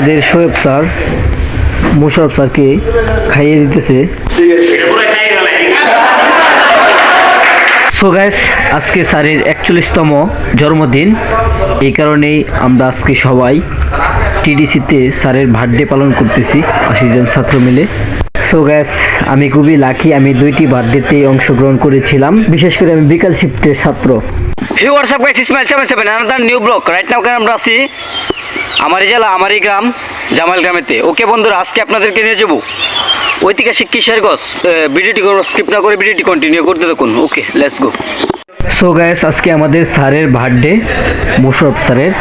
আমাদের শোয়েব স্যার মুশারফ স্যারকে খাইয়ে দিতেছে। সো গাইস, আজকে স্যারের 41তম জন্মদিন, এই কারণেই আমরা আজকে সবাই টিডিসিতে স্যারের বার্থডে পালন করতেছি 80 জন ছাত্র মিলে। সো গাইস, আমি খুবই লাকি, আমি 2টি বার্থডেতে অংশগ্রহণ করেছিলাম, বিশেষ করে আমি বিকাল শিফটের ছাত্র। Hey, what's up guys, it's Ismail 77, another new vlog. Right now আমরা আছি আমারই জেলা আমারই গ্রাম জামাল গ্রামেতে। ওকে বন্ধুরা, আজকে আপনাদেরকে নিয়ে যাবো ঐতিহাসিক কিশোরগঞ্জ। ভিডিওটি স্কিপ না করে ভিডিওটি কন্টিনিউ করতে থাকুন। ওকে, লেটস গো। সো গাইস, আজকে আমাদের স্যারের বার্থডে, মুশারফ স্যারের।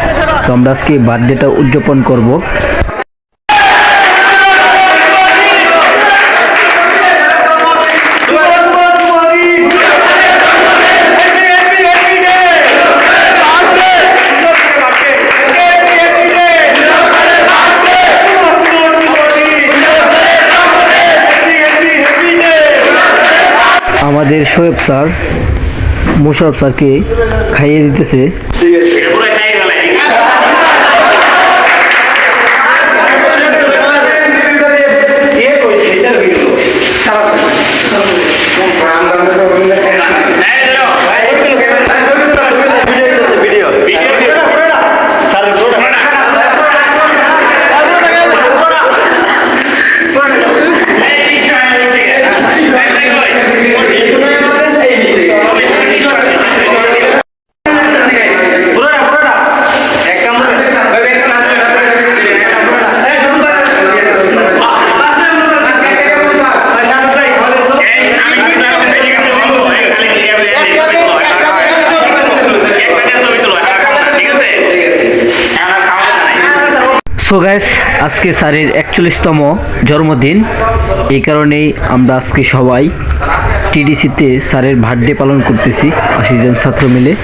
তো আমরা আজকে বার্থডেটা উদযাপন করব। আমাদের শোয়েব স্যার মুশারফ স্যারকে খাইয়ে দিতেছে। সো গাইস, আজকে স্যারের 41তম জন্মদিন, এই কারণেই আমরা আজকে সবাই টিডিসিতে স্যারের বার্থডে পালন করতেছি 80 জন ছাত্র মিলে।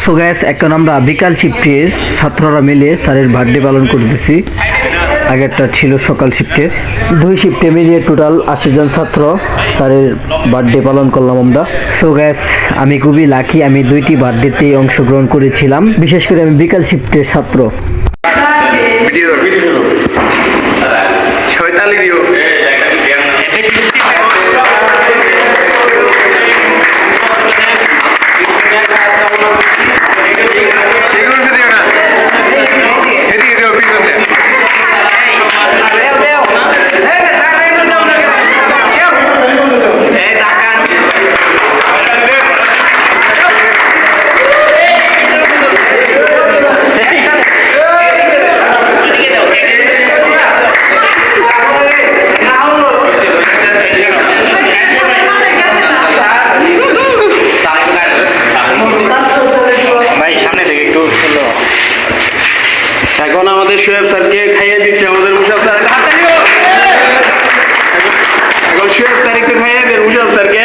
সো গাইস, এখন আমরা বিকাল শিফটের ছাত্ররা মিলে স্যারের বার্থডে পালন করতেছি। আগেরটা ছিল সকাল শিফটের। 2 শিফটে মিলিয়ে টোটাল 80 জন ছাত্র স্যারের বার্থডে পালন করলাম আমরা। সো গাইস, আমি খুবই লাকি, আমি 2টি বার্থডেতে অংশগ্রহণ করেছিলাম, বিশেষ করে আমি বিকাল শিফটের ছাত্র। এখন আমাদের শোয়েব স্যারকে খাইয়ে দিচ্ছে আমাদের মুশারফ স্যার। এখন শোয়েব স্যার একটু খাইয়ে দেন মুশারফ স্যারকে।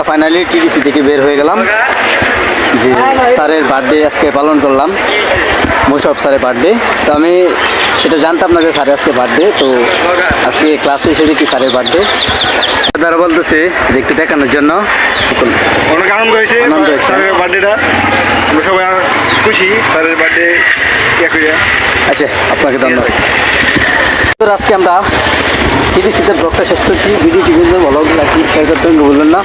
ফাইনালি টিডিসি থেকে বের হয়ে গেলাম, যে স্যারের বার্থডে আজকে পালন করলাম, মুশারফ স্যারের বার্থডে। তো আমি সেটা জানতাম না যে স্যারের আজকে বার্থডে, তো আজকে ক্লাসে এসে দেখি স্যারের বার্থডে। তারা বলতেছে যে একটু দেখানোর জন্য। অনেক আনন্দ হয়েছে স্যারের বার্থডেটা, আমরা সবাই খুশি স্যারের বার্থডে ইয়ে করিয়া। আচ্ছা, আপনাকে ধন্যবাদ। তো আজকে আমরা টিডিসিতে ব্লগটা শেষ করছি। ভিডিওটি ভালো লাগলে শেয়ার করতে ভুলবেন না।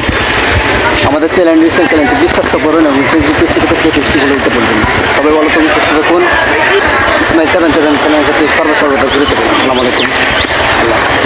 আমাদের চ্যানেলটি বিশ্বাস করুন এবং ফেসবুকে সেটাকে পেজটি বলে দিতে বলবেন। সবাই ভালো থাকুন, সুস্থ থাকুন। স্মাইল 77 চ্যানেলটি সর্বসর্বদা ঘুরে থাকুন। আসসালামু আলাইকুম। আল্লাহ হাফেজ।